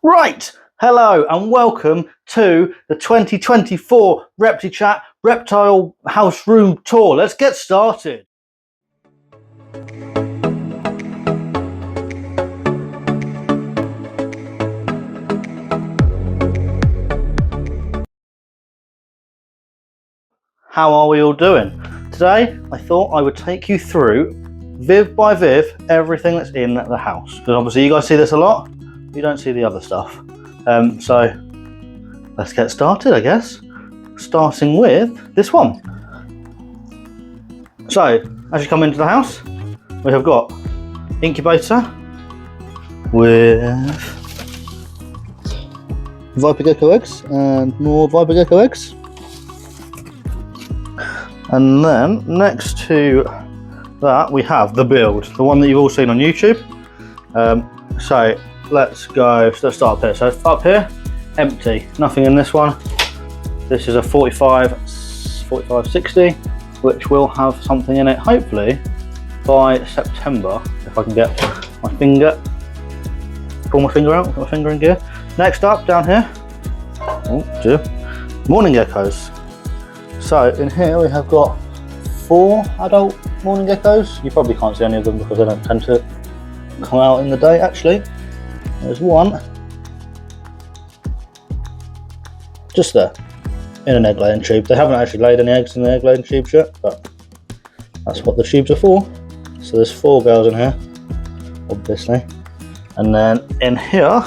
Right, hello and welcome to the 2024 ReptiChat Reptile House Room Tour. Let's get started. How are we all doing? Today, I thought I would take you through, viv by viv, everything that's in the house. Because obviously you guys see this a lot, you don't see the other stuff. So let's get started, I guess. Starting with this one. So, as you come into the house, we have got Incubator with Viper gecko eggs and more Viper gecko eggs. And then next to that we have the build, the one that you've all seen on YouTube. So let's go, so let's start up here. So up here, empty, nothing in this one. This is a 45-60, which will have something in it hopefully by September, if I can get my finger, pull my finger out, get my finger in gear. Next up down here, morning geckos. So in here we have got 4 adult morning geckos. You probably can't see any of them because they don't tend to come out in the day actually. There's one, just there, in an egg laying tube. They haven't actually laid any eggs in the egg laying tubes yet, but that's what the tubes are for. So there's 4 girls in here, obviously. And then in here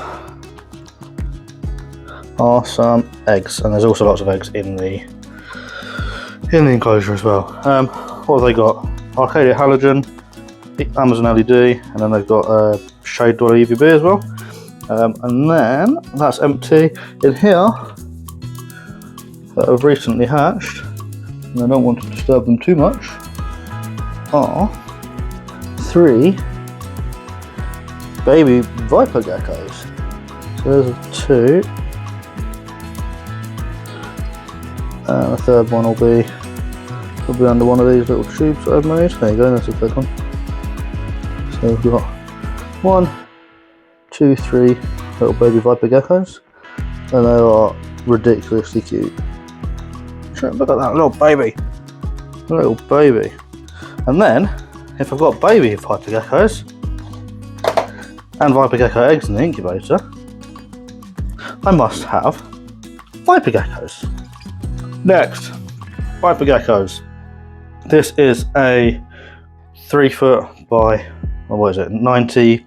are some eggs, and there's also lots of eggs in the enclosure as well. What have they got? Akie halogen, Amazon LED, and then they've got shade dweller UVB as well. And then that's empty. In here, that have recently hatched, and I don't want to disturb them too much, are 3 baby Viper geckos. So there's 2. And the third one will be under one of these little tubes that I've made. There you go, that's the third one. So we've got 1, 2, 3 little baby Viper geckos, and they are ridiculously cute. Look at that little baby, And then, if I've got baby Viper geckos and Viper gecko eggs in the incubator, I must have Viper geckos. Next, Viper geckos. This is a 3 foot by, what is it, 90,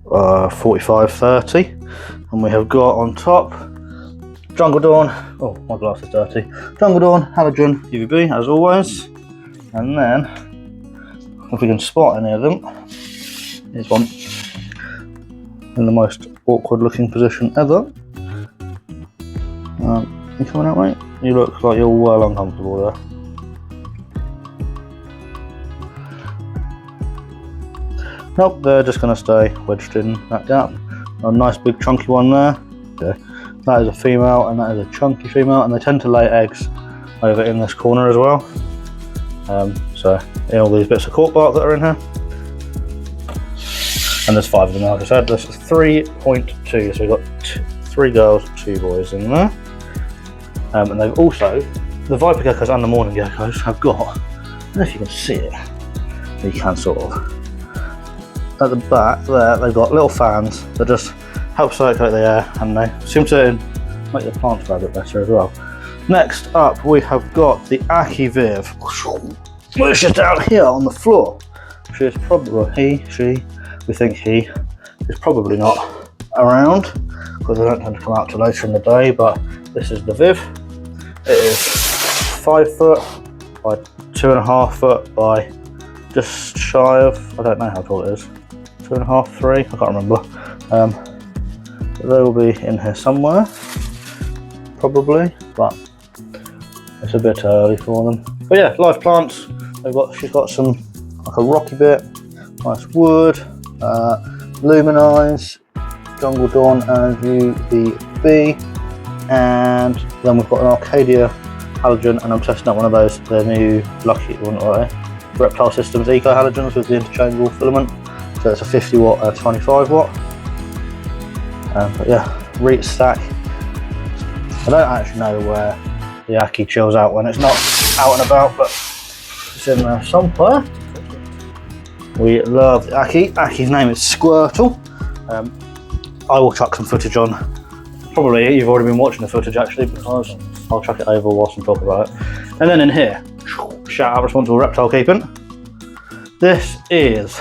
45, 30. And we have got on top Jungle Dawn, oh my glass is dirty, Jungle Dawn, halogen, UVB as always. And then, if we can spot any of them, here's one in the most awkward looking position ever. You coming out, mate? You look like you're well uncomfortable there. Nope, they're just going to stay wedged in that gap. A nice big chunky one there. Okay. That is a female and that is a chunky female, and they tend to lay eggs over in this corner as well. So in all these bits of cork bark that are in here. And there's 5 of them, like I said. This is 3.2, so we've got 3 girls, 2 boys in there. And they've also, the Viper geckos and the morning geckos have got, I don't know if you can see it, you can sort of, at the back there they've got little fans that just help circulate the air, and they seem to make the plants grow a bit better as well. Next up we have got the Akie Viv, which is down here on the floor. She is probably, we think he is probably not around because they don't tend to come out till later in the day, but this is the Viv. It is 5 foot by 2.5 foot by just shy of, I don't know how tall it is, 2.5, 3, I can't remember. They will be in here somewhere, probably, but it's a bit early for them. But yeah, live plants. She's got some, like a rocky bit, nice wood, Luminize, Jungle Dawn and UVB. And then we've got an Arcadia halogen, and I'm testing out one of those, the new Lucky Reptile Systems Eco halogens with the interchangeable filament. So it's a 50 watt, 25 watt. But yeah, reach stack. I don't actually know where the Akie chills out when it's not out and about, but it's in there somewhere. We love the Akie. Akie's name is Squirtle. I will chuck some footage on. Probably you've already been watching the footage actually, because I'll chuck it over whilst I'm talking about it. And then in here, shout out responsible reptile keeping. This is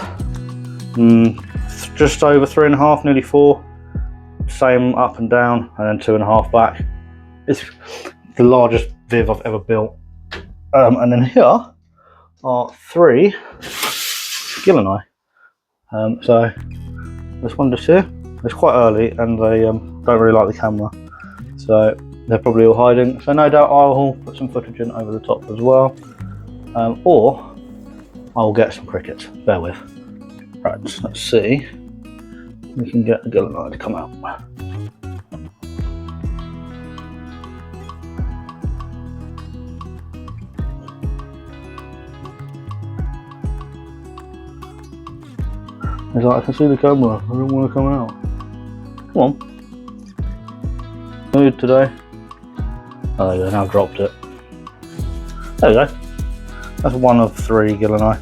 just over 3.5, nearly 4. Same up and down, and then 2.5 back. It's the largest Viv I've ever built. And then here are 3 Gill and I. So this one just here. It's quite early, and they don't really like the camera, so they're probably all hiding. So no doubt I'll put some footage in over the top as well, or I'll get some crickets. Bear with. Right, let's see. We can get the Gill and I to come out. He's like, I can see the camera, I don't want to come out. Come on. Mood today. Oh, there you go, now I've dropped it. There we go. That's one of 3 Gill and I.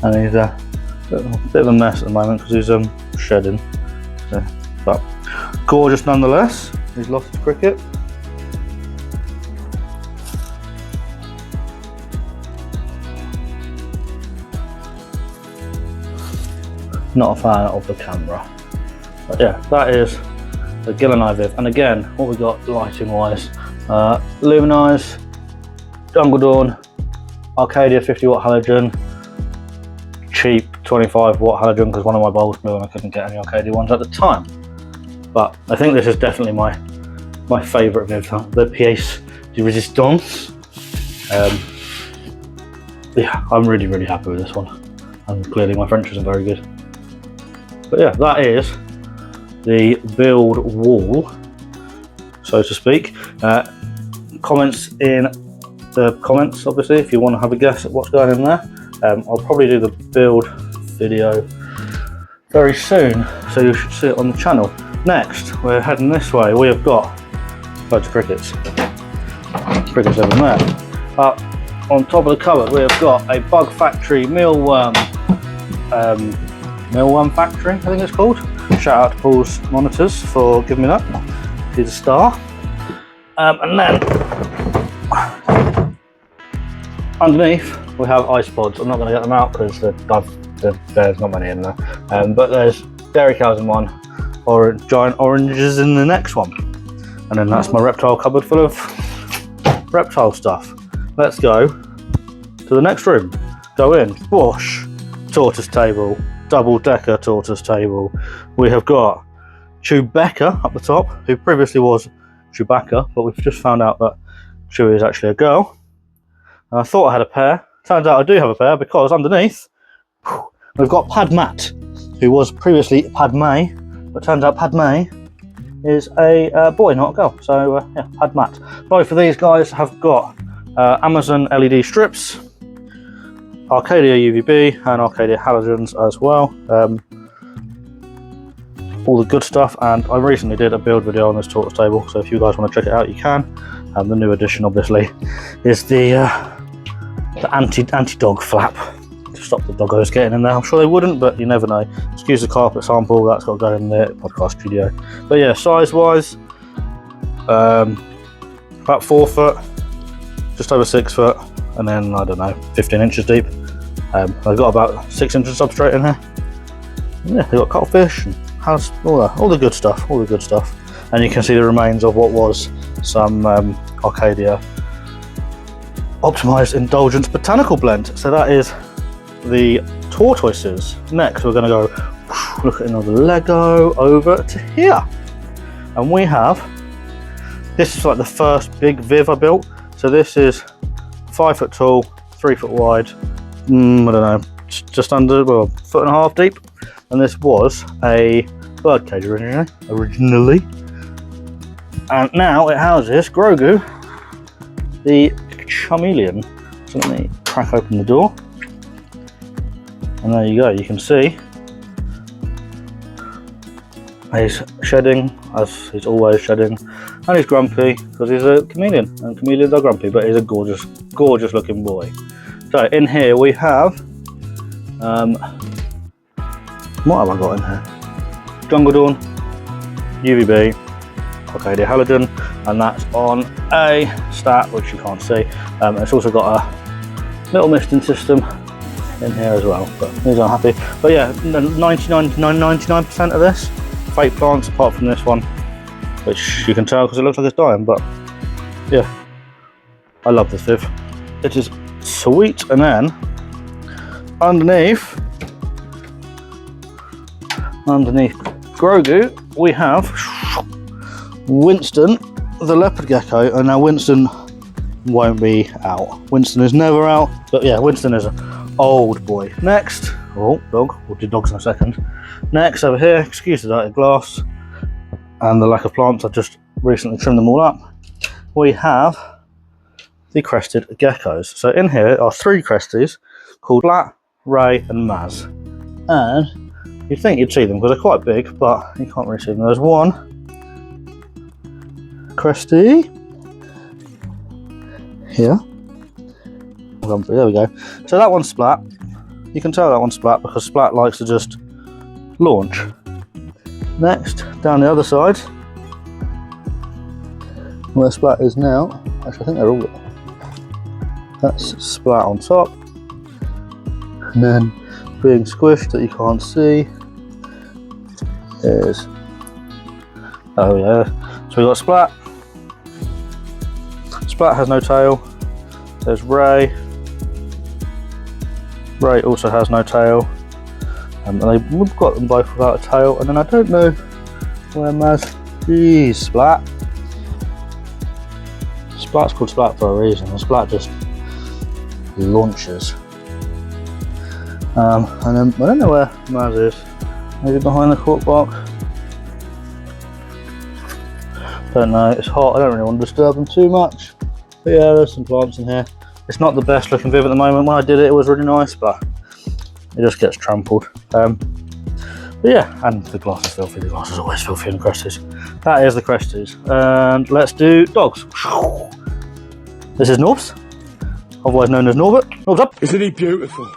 And he's a bit of a mess at the moment because he's shedding. So, but gorgeous nonetheless. He's lost his cricket. Not a fan of the camera. But yeah, that is the Gill and I Viv. And again, what we got lighting wise, Luminize, Jungle Dawn, Arcadia 50-watt halogen, cheap 25-watt halogen because one of my bowls blew and I couldn't get any Arcadia ones at the time. But I think this is definitely my favourite Viv, the pièce de résistance. Yeah, I'm really happy with this one. And clearly my French isn't very good. But yeah, that is the build wall, so to speak. Comments in the comments, obviously, if you want to have a guess at what's going in there. I'll probably do the build video very soon, so you should see it on the channel. Next, we're heading this way. We have got loads of crickets. Crickets over there. Up on top of the cupboard, we have got a Bug Factory mealworm. Mealworm Factory, I think it's called. Shout out to Paul's Monitors for giving me that. He's a star. And then underneath we have ice pods. I'm not going to get them out because there's not many in there. But there's dairy cows in one, or giant oranges in the next one. And then that's my reptile cupboard full of reptile stuff. Let's go to the next room. Go in. Whoosh. Tortoise table. Double-decker tortoise table. We have got Chewbacca up the top, who previously was Chewbacca, but we've just found out that Chewie is actually a girl. And I thought I had a pair. Turns out I do have a pair because underneath we've got Padmat, who was previously Padme, but turns out Padme is a boy, not a girl. So yeah, Padmat. Both of these guys have got Amazon LED strips, Arcadia UVB and Arcadia halogens as well. All the good stuff, and I recently did a build video on this tortoise table, so if you guys want to check it out you can. The new addition obviously is the anti-dog flap to stop the doggos getting in there. I'm sure they wouldn't, but you never know. Excuse the carpet sample, that's got to go in the podcast studio. But yeah, size wise, about 4 foot, just over 6 foot, and then I don't know, 15 inches deep. I've got about 6 inches of substrate in here. Yeah, they've got cuttlefish and all the good stuff, And you can see the remains of what was some Arcadia optimized indulgence botanical blend. So that is the tortoises. Next, we're going to go look at another Lego over to here, and we have, this is like the first big Viv I built. So this is 5 foot tall, 3 foot wide. I don't know, just under, well, 1.5 feet deep. And this was a bird cage originally. And now it houses Grogu, the Chameleon. So let me crack open the door. And there you go, you can see He's shedding, as he's always shedding, and he's grumpy because he's a chameleon, and chameleons are grumpy, but he's a gorgeous, gorgeous looking boy. So in here we have, what have I got in here? Jungle Dawn, UVB, Arcadia Halogen, and that's on a stat which you can't see. It's also got a little misting system in here as well, but these aren't happy. But yeah, 99% of this fake plants, apart from this one, which you can tell because it looks like it's dying. But yeah, I love this viv. It is sweet. And then underneath Grogu, we have Winston, the leopard gecko. And now Winston won't be out. Winston is never out, but yeah, Winston is an old boy. Next, oh, dog, we'll do dogs in a second. Next, over here, excuse the dirty glass and the lack of plants, I've just recently trimmed them all up. We have the crested geckos. So in here are 3 cresties called Splat, Ray and Maz. And you'd think you'd see them because they're quite big, but you can't really see them. There's one cresty here. There we go. So that one's Splat. You can tell that one's Splat because Splat likes to just launch. Next, down the other side, where Splat is now, actually I think they're all, that's Splat on top. And then being squished that you can't see is, oh yeah, so we got Splat. Splat has no tail. There's Ray. Ray also has no tail. And we've got them both without a tail. And then I don't know where Maz. Jeez, Splat. Splat's called Splat for a reason. And Splat just launches. And then I don't know where Maz is. Maybe behind the cork box. Don't know. It's hot. I don't really want to disturb them too much. But yeah, there's some plants in here. It's not the best looking viv at the moment. When I did it, it was really nice, but it just gets trampled. But yeah, and the glass is filthy. The glass is always filthy in the cresties. That is the cresties. And let's do dogs. This is Norbs, otherwise known as Norbert. Norbs up. Isn't he beautiful?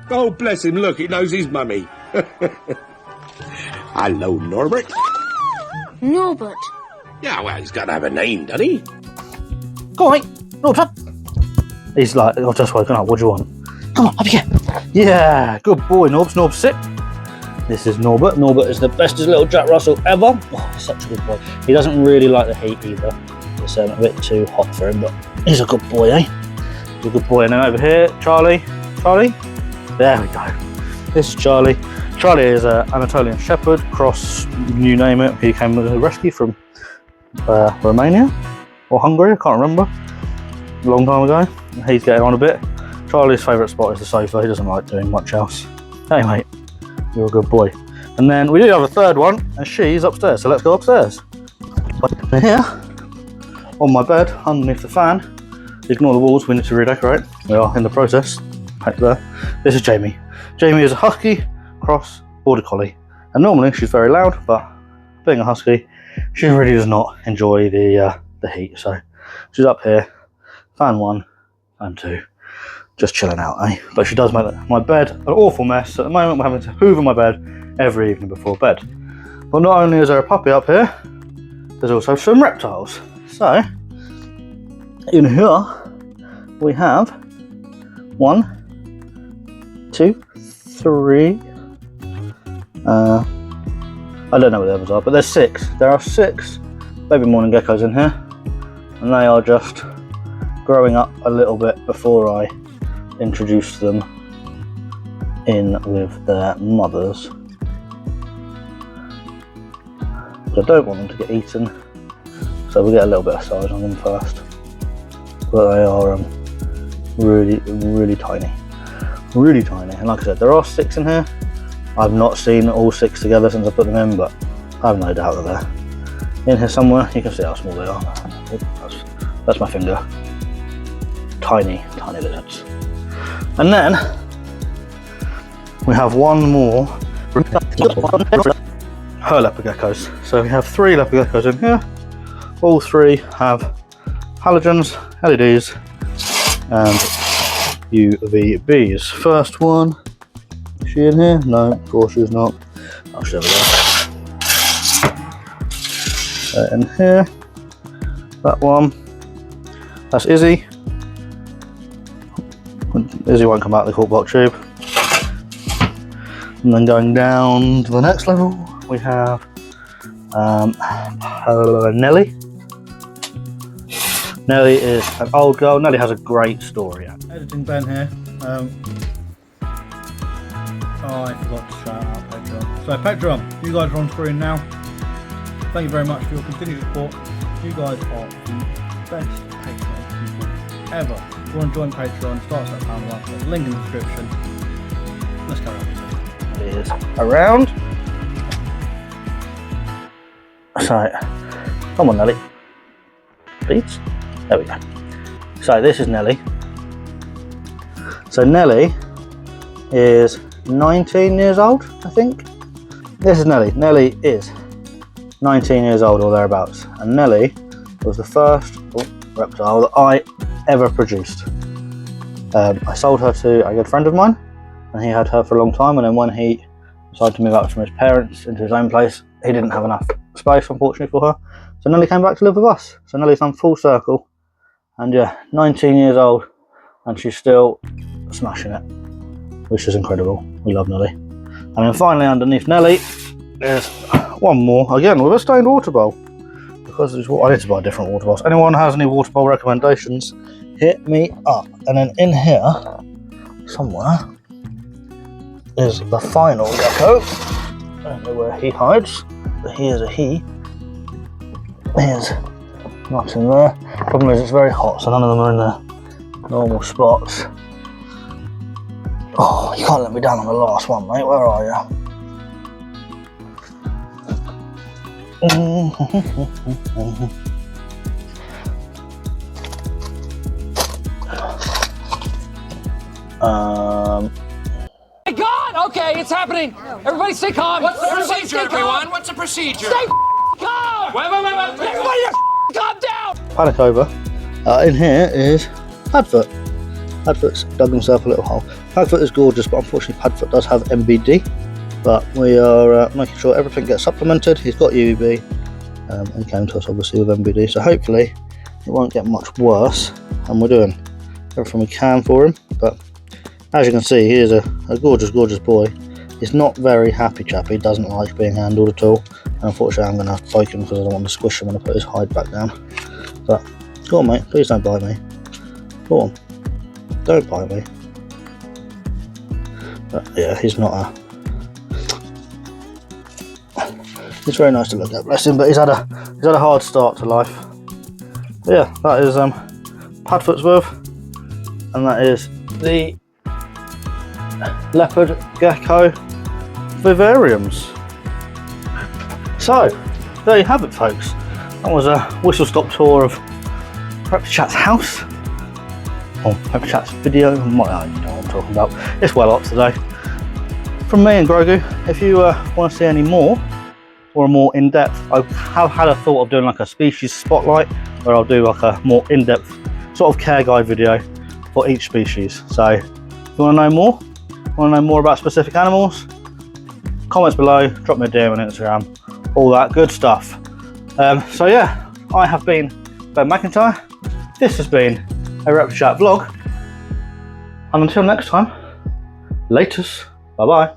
Oh, bless him. Look, it knows his mummy. Hello, Norbert. Norbert. Yeah, well, he's got to have a name, doesn't he? Go on, mate. Norbs up. He's like, I've just woken up. What do you want? Come on, up here. Yeah, good boy, Norbs. Norbs, sit. This is Norbert. Norbert is the bestest little Jack Russell ever. Oh, he's such a good boy. He doesn't really like the heat either. It's a bit too hot for him, but he's a good boy, eh? He's a good boy. And then over here, Charlie. Charlie? There we go. This is Charlie. Charlie is an Anatolian Shepherd, cross, you name it. He came with a rescue from Romania or Hungary, I can't remember. A long time ago. He's getting on a bit. Charlie's favourite spot is the sofa. He doesn't like doing much else. Hey mate, you're a good boy. And then we do have a third one, and she's upstairs. So let's go upstairs. Here, on my bed, underneath the fan. Ignore the walls. We need to redecorate. We are in the process. Back there. This is Jamie. Jamie is a husky cross border collie, and normally she's very loud, but being a husky, she really does not enjoy the heat. So she's up here. Fan 1, fan 2, just chilling out, eh? But she does make my bed an awful mess. So at the moment, we're having to hoover my bed every evening before bed. But not only is there a puppy up here, there's also some reptiles. So, in here, we have 1, 2, 3. I don't know what the others are, but there's 6. There are 6 baby morning geckos in here, and they are just growing up a little bit before I introduce them in with their mothers. But I don't want them to get eaten, so we'll get a little bit of size on them first. But they are really, really tiny. Really tiny. And like I said, there are 6 in here. I've not seen all 6 together since I put them in, but I have no doubt that they're in here somewhere. You can see how small they are. That's my finger. Tiny, tiny lizards. And then we have one more. her leopard geckos. So we have 3 leopard geckos in here. All 3 have halogens, LEDs, and UVBs. First one, is she in here? No, of course she's not. Oh, there we go. In here, that one, that's Izzy. Izzy won't come out of the cork box tube. And then going down to the next level, we have Nelly. Nelly is an old girl. Nelly has a great story. Editing Ben here. I forgot to shout out Patreon. So Patreon, you guys are on screen now. Thank you very much for your continued support. You guys are the best Patreon people ever. If you want to join Patreon, start that pound one. There's a link in the description. Let's carry on. It is around. So, come on, Nelly. Please. There we go. So this is Nelly. So Nelly is 19 years old, I think. This is Nelly. Nelly is 19 years old or thereabouts. And Nelly was the first reptile that I ever produced. I sold her to a good friend of mine, and he had her for a long time, and then when he decided to move out from his parents into his own place, he didn't have enough space, unfortunately, for her. So Nelly came back to live with us. So Nelly's done full circle, and yeah, 19 years old, and she's still smashing it, which is incredible. We love Nelly. And then finally underneath Nelly is one more, again with a stained water bowl, because I need to buy different water bowls. Anyone has any water bowl recommendations, hit me up. And then in here somewhere is the final gecko. I don't know where he hides, but he is a he. He is not in there. Problem is it's very hot, so none of them are in their normal spots. Oh, you can't let me down on the last one, mate. Where are you? My God! Okay, it's happening. Everybody stay calm. What's the procedure, everyone? What's the procedure? Stay calm! Wait. Everybody calm down! Panic over. In here is Padfoot. Padfoot's dug himself a little hole. Padfoot is gorgeous, but unfortunately Padfoot does have MBD. But we are making sure everything gets supplemented. He's got UVB and came to us obviously with MBD. So hopefully it won't get much worse. And we're doing everything we can for him. But as you can see, he is a gorgeous, gorgeous boy. He's not very happy chap. He doesn't like being handled at all. And unfortunately, I'm going to have to poke him because I don't want to squish him when I put his hide back down. But go on, mate. Please don't bite me. Go on. Don't bite me. But yeah, he's not a... He's very nice to look at, bless him. But he's had a hard start to life. But yeah, that is Padfoot's with, and that is the Leopard Gecko vivariums. So there you have it, folks. That was a whistle-stop tour of ReptiChat's house, or ReptiChat's video. You know what I'm talking about. It's well up today. From me and Grogu, if you want to see any more, or a more in-depth, I have had a thought of doing like a species spotlight, where I'll do like a more in-depth sort of care guide video for each species. So if you want to know more about specific animals, comments below, drop me a DM on Instagram, all that good stuff. So yeah, I have been Ben McIntyre. This has been a ReptiChat vlog, and until next time, laters, bye bye.